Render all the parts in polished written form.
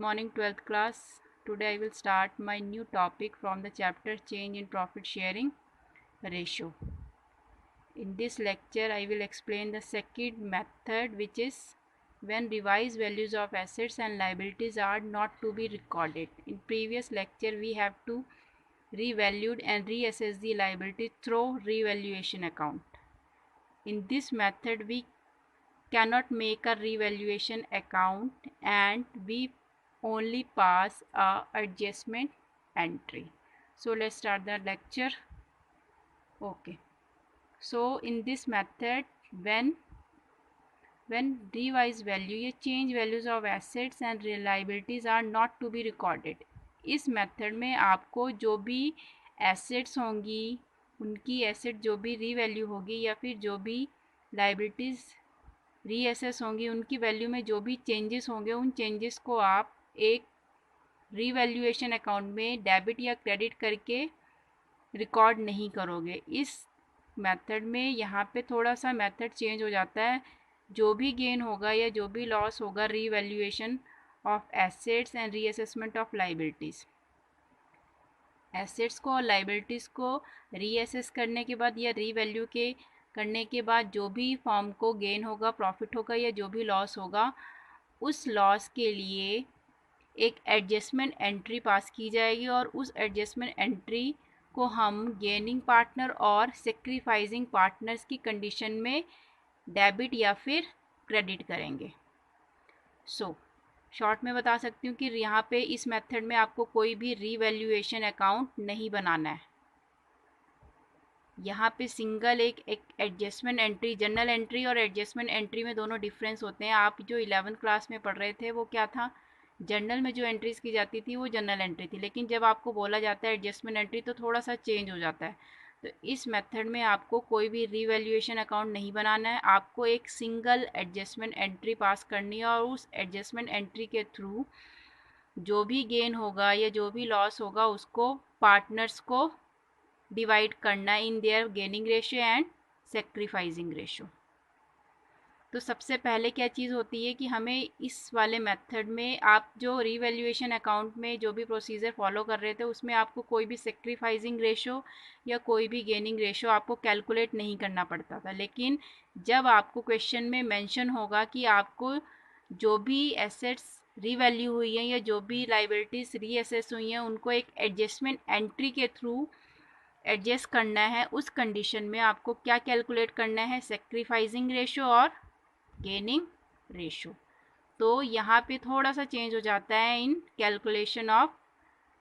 morning 12th class. Today I will start my new topic from the chapter Change in Profit Sharing Ratio. In this lecture I will explain the second method, which is when revised values of assets and liabilities are not to be recorded. In previous lecture we have to revalued and reassess the liability through revaluation account. In this method we cannot make a revaluation account and we only pass a adjustment entry. So let's start the lecture. Okay, so in this method when revised value या change values of assets and liabilities are not to be recorded, इस method में आपको जो भी assets होंगी उनकी asset जो भी रीवैल्यू होगी या फिर जो भी लाइबिलिटीज़ रीअसेस होंगी उनकी वैल्यू में जो भी चेंजेस होंगे उन चेंजेस को आप एक रीवैल्यूएशन अकाउंट में डेबिट या क्रेडिट करके रिकॉर्ड नहीं करोगे। इस मेथड में यहाँ पे थोड़ा सा मेथड चेंज हो जाता है। जो भी गेन होगा या जो भी लॉस होगा revaluation of assets and reassessment of liabilities, assets को और लाइबिलिटीज़ को रीअसेस करने के बाद या रीवैल्यू के करने के बाद जो भी फॉर्म को गेन होगा, प्रॉफिट होगा या जो भी लॉस होगा, उस लॉस के लिए एक एडजस्टमेंट एंट्री पास की जाएगी और उस एडजस्टमेंट एंट्री को हम गेनिंग पार्टनर और सेक्रीफाइसिंग पार्टनर्स की कंडीशन में डेबिट या फिर क्रेडिट करेंगे। शॉर्ट में बता सकती हूँ कि यहाँ पे इस मेथड में आपको कोई भी रीवैल्यूएशन अकाउंट नहीं बनाना है। यहाँ पे सिंगल एक एडजस्टमेंट एंट्री, जनरल एंट्री और एडजस्टमेंट एंट्री में दोनों डिफरेंस होते हैं। आप जो 11th क्लास में पढ़ रहे थे वो क्या था, जनरल में जो एंट्रीज की जाती थी वो जनरल एंट्री थी, लेकिन जब आपको बोला जाता है एडजस्टमेंट एंट्री तो थोड़ा सा चेंज हो जाता है। तो इस मेथड में आपको कोई भी रीवैल्यूएशन अकाउंट नहीं बनाना है, आपको एक सिंगल एडजस्टमेंट एंट्री पास करनी है और उस एडजस्टमेंट एंट्री के थ्रू जो भी गेन होगा या जो भी लॉस होगा उसको पार्टनर्स को डिवाइड करना in their gaining ratio and sacrificing ratio. तो सबसे पहले क्या चीज़ होती है कि हमें इस वाले मेथड में आप जो रीवैल्यूएशन अकाउंट में जो भी प्रोसीजर फॉलो कर रहे थे उसमें आपको कोई भी सेक्रीफाइसिंग रेशियो या कोई भी गेनिंग रेशियो आपको कैलकुलेट नहीं करना पड़ता था। लेकिन जब आपको क्वेश्चन में मेंशन होगा कि आपको जो भी एसेट्स रीवैल्यू हुई हैं या जो भी लाइबिलिटीज़ रीअसेस हुई हैं उनको एक एडजस्टमेंट एंट्री के थ्रू एडजस्ट करना है, उस कंडीशन में आपको क्या कैलकुलेट करना है, सेक्रीफाइसिंग रेशियो और गेनिंग रेशियो। तो यहाँ पे थोड़ा सा चेंज हो जाता है इन कैलकुलेशन ऑफ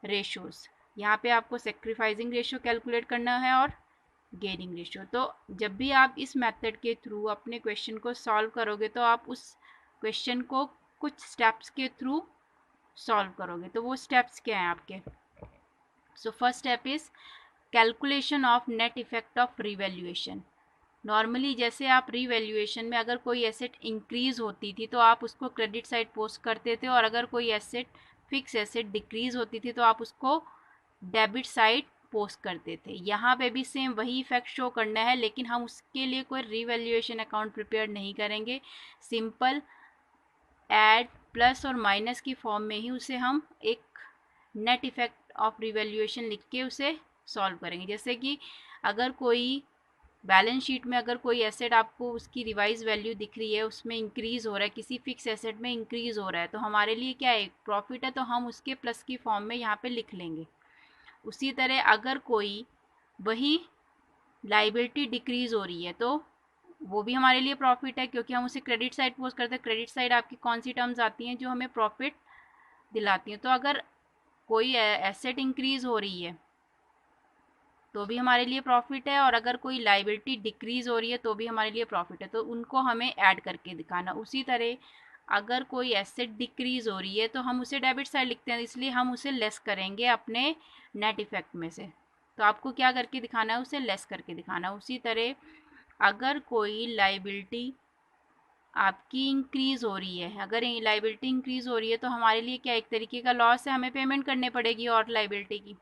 रेशियोज। यहाँ पे आपको सेक्रीफाइसिंग रेशियो कैलकुलेट करना है और गेनिंग रेशियो। तो जब भी आप इस मेथड के थ्रू अपने क्वेश्चन को सॉल्व करोगे तो आप उस क्वेश्चन को कुछ स्टेप्स के थ्रू सॉल्व करोगे। तो वो स्टेप्स क्या हैं आपके? First step is calculation of net effect of revaluation. Normally जैसे आप रिवैल्यूएशन में अगर कोई एसेट इंक्रीज होती थी तो आप उसको क्रेडिट साइड पोस्ट करते थे, और अगर कोई एसेट फिक्स एसेट डिक्रीज होती थी तो आप उसको डेबिट साइड पोस्ट करते थे। यहाँ पे भी सेम वही इफेक्ट शो करना है, लेकिन हम उसके लिए कोई रिवैल्यूएशन अकाउंट प्रिपेयर नहीं करेंगे। सिंपल ऐड प्लस और माइनस की फॉर्म में ही उसे हम एक नेट इफेक्ट ऑफ रिवैल्यूएशन लिख के उसे सॉल्व करेंगे। जैसे कि अगर कोई बैलेंस शीट में अगर कोई एसेट आपको उसकी रिवाइज वैल्यू दिख रही है, उसमें इंक्रीज़ हो रहा है, किसी फिक्स एसेट में इंक्रीज़ हो रहा है, तो हमारे लिए क्या है, प्रॉफिट है, तो हम उसके प्लस की फॉर्म में यहाँ पे लिख लेंगे। उसी तरह अगर कोई वही लाइबिलिटी डिक्रीज़ हो रही है तो वो भी हमारे लिए प्रॉफिट है, क्योंकि हम उसे क्रेडिट साइड पोस्ट करते हैं। क्रेडिट साइड आपकी कौन सी टर्म्स आती हैं जो हमें प्रॉफिट दिलाती हैं? तो अगर कोई एसेट इंक्रीज़ हो रही है तो भी हमारे लिए प्रॉफिट है, और अगर कोई लाइबिलिटी डिक्रीज हो रही है तो भी हमारे लिए प्रॉफिट है, तो उनको हमें ऐड करके दिखाना। उसी तरह अगर कोई एसेट डिक्रीज हो रही है तो हम उसे डेबिट साइड लिखते हैं, इसलिए हम उसे लेस करेंगे अपने नेट इफेक्ट में से। तो आपको क्या करके दिखाना है, उसे लेस करके दिखाना। उसी तरह अगर कोई लाइबिलिटी आपकी इंक्रीज हो रही है, अगर लाइबिलिटी इंक्रीज हो रही है तो हमारे लिए क्या एक तरीके का लॉस है, हमें पेमेंट करनी पड़ेगी और लाइबिलिटी की।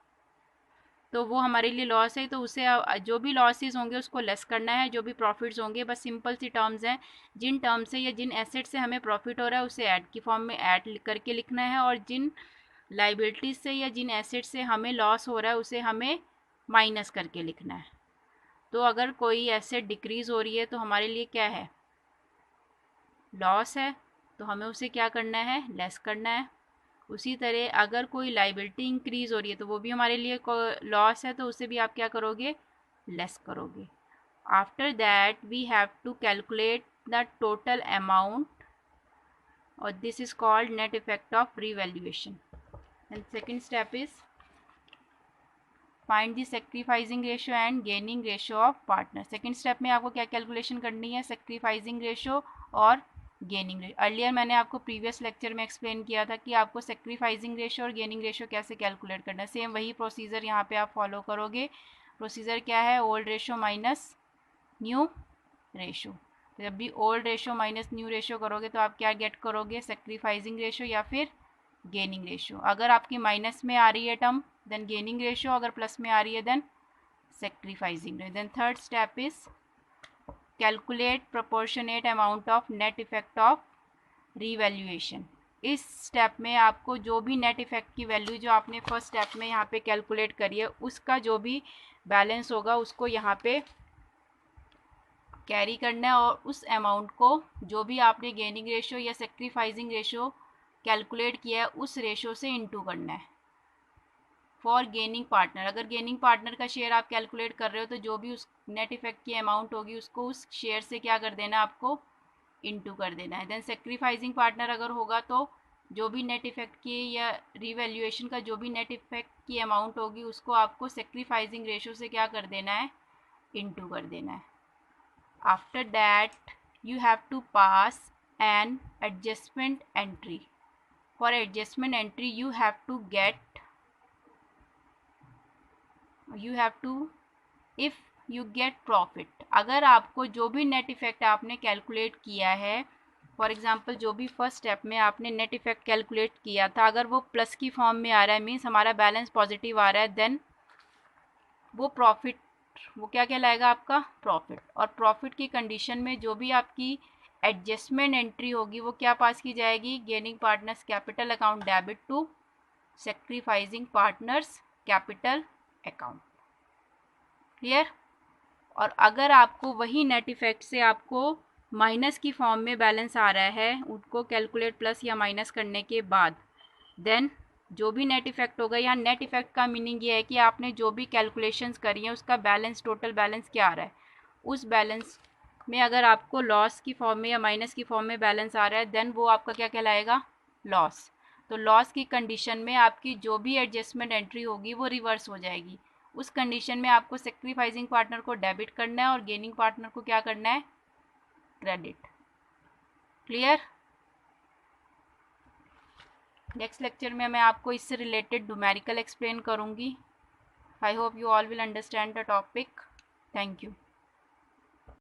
तो वो हमारे लिए लॉस है, तो उसे जो भी लॉसेस होंगे उसको लेस करना है, जो भी प्रॉफिट्स होंगे, बस सिंपल सी टर्म्स हैं, जिन टर्म से या जिन एसेट से हमें प्रॉफिट हो रहा है उसे ऐड की फॉर्म में ऐड करके लिखना है, और जिन लाइबिलिटीज से या जिन एसेट से हमें लॉस हो रहा है उसे हमें माइनस करके लिखना है। तो अगर कोई एसेट डिक्रीज हो रही है तो हमारे लिए क्या है, लॉस है, तो हमें उसे क्या करना है, लेस करना है। उसी तरह अगर कोई लाइबिलिटी इंक्रीज हो रही है तो वो भी हमारे लिए लॉस है, तो उसे भी आप क्या करोगे, लेस करोगे। After that we have to calculate the total amount, और this is called net effect of revaluation. And second step is find the sacrificing ratio and gaining ratio of partner. Second step में आपको क्या calculation करनी है, sacrificing ratio और gaining ratio. Earlier मैंने आपको previous lecture में एक्सप्लेन किया था कि आपको सेक्रीफाइसिंग रेशियो और गेनिंग रेशियो कैसे कैलकुलेट करना है। सेम वही प्रोसीजर यहाँ पे आप फॉलो करोगे। प्रोसीजर क्या है, old ratio minus new ratio. तो जब भी old ratio minus new ratio करोगे तो आप क्या गेट करोगे, सेक्रीफाइसिंग रेशियो या फिर गेनिंग रेशियो। अगर आपकी माइनस में आ रही है टर्म देन गेनिंग रेशियो, अगर प्लस में आ रही है then sacrificing ratio. Then third step is calculate proportionate amount of net effect of revaluation. इस स्टेप में आपको जो भी नेट इफेक्ट की वैल्यू जो आपने फर्स्ट स्टेप में यहाँ पे कैलकुलेट करी है उसका जो भी बैलेंस होगा उसको यहाँ पे कैरी करना है, और उस अमाउंट को जो भी आपने गेनिंग रेशियो या सेक्रीफाइसिंग रेशियो कैलकुलेट किया है उस रेशियो से इनटू करना है फॉर गेनिंग पार्टनर। अगर गेनिंग पार्टनर का शेयर आप कैलकुलेट कर रहे हो तो जो भी उस नेट इफेक्ट की अमाउंट होगी उसको उस शेयर से क्या कर देना है, आपको इनटू कर देना है। देन सेक्रीफाइसिंग पार्टनर अगर होगा तो जो भी नेट इफेक्ट की या रिवैल्यूएशन का जो भी नेट इफेक्ट की अमाउंट होगी उसको आपको सेक्रीफाइसिंग रेशियो से क्या कर देना है, इनटू कर देना है। After that you have to pass an adjustment entry. For adjustment entry you have to if you get profit। अगर आपको जो भी नेट इफेक्ट आपने कैलकुलेट किया है, फॉर एग्जांपल जो भी फर्स्ट स्टेप में आपने नेट इफेक्ट कैलकुलेट किया था अगर वो प्लस की फॉर्म में आ रहा है, मीन्स हमारा बैलेंस पॉजिटिव आ रहा है, देन वो प्रॉफिट, वो क्या कहलाएगा, आपका प्रॉफिट। और प्रॉफिट की कंडीशन में जो भी आपकी एडजस्टमेंट एंट्री होगी वो क्या पास की जाएगी, gaining partners capital account debit to sacrificing partners capital account. Clear. और अगर आपको वही नेट इफेक्ट से आपको माइनस की फॉर्म में बैलेंस आ रहा है उनको कैलकुलेट प्लस या माइनस करने के बाद, देन जो भी नेट इफेक्ट होगा, या नेट इफेक्ट का मीनिंग ये है कि आपने जो भी कैलकुलेशंस करी हैं उसका बैलेंस, टोटल बैलेंस क्या आ रहा है, उस बैलेंस में अगर आपको लॉस की फॉर्म में या माइनस की फॉर्म में बैलेंस आ रहा है देन वो आपका क्या कहलाएगा, लॉस। तो लॉस की कंडीशन में आपकी जो भी एडजस्टमेंट एंट्री होगी वो रिवर्स हो जाएगी। उस कंडीशन में आपको सेक्रीफाइसिंग पार्टनर को डेबिट करना है और गेनिंग पार्टनर को क्या करना है, क्रेडिट। क्लियर। नेक्स्ट लेक्चर में मैं आपको इससे रिलेटेड न्यूमेरिकल एक्सप्लेन करूंगी। I hope you all will understand the topic. Thank you.